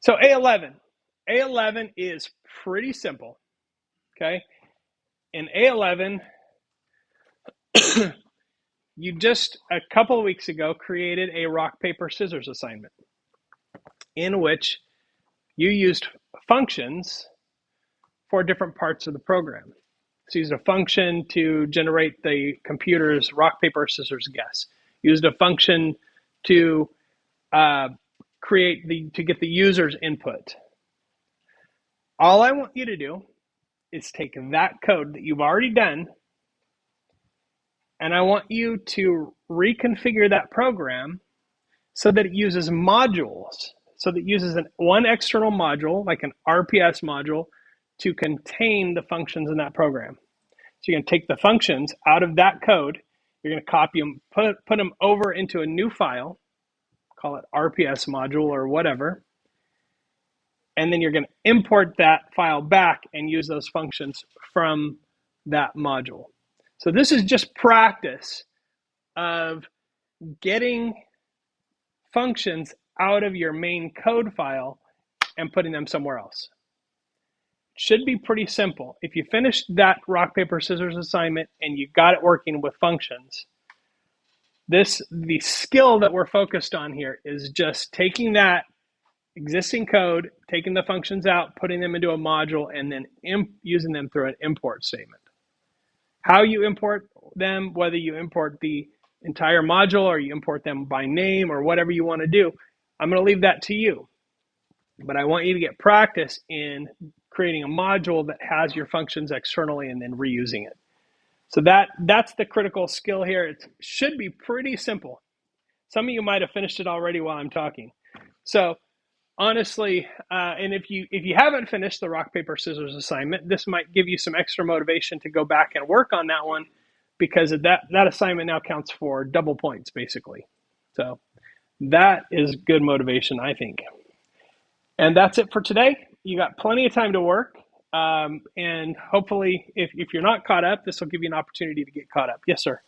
So A11 is pretty simple, okay? In A11, you just a couple of weeks ago created a rock, paper, scissors assignment in which you used functions for different parts of the program. So you used a function to generate the computer's rock, paper, scissors guess. You used a function to to get the user's input. All I want you to do is take that code that you've already done, and I want you to reconfigure that program so that it uses modules, so that it uses one external module, like an RPS module, to contain the functions in that program. So you're going to take the functions out of that code, you're going to copy them, put them over into a new file, call it RPS module or whatever, and then you're going to import that file back and use those functions from that module. So this is just practice of getting functions out of your main code file and putting them somewhere else. Should be pretty simple. If you finished that rock, paper, scissors assignment and you got it working with functions, the skill that we're focused on here is just taking that existing code, taking the functions out, putting them into a module, and then using them through an import statement. How you import them, whether you import the entire module or you import them by name or whatever you want to do, I'm going to leave that to you. But I want you to get practice in creating a module that has your functions externally and then reusing it. So that's the critical skill here. It should be pretty simple. Some of you might have finished it already while I'm talking. So honestly, and if you haven't finished the rock, paper, scissors assignment, this might give you some extra motivation to go back and work on that one, because that assignment now counts for double points, basically. So that is good motivation, I think. And that's it for today. You got plenty of time to work. And hopefully, if you're not caught up, this will give you an opportunity to get caught up. Yes, sir.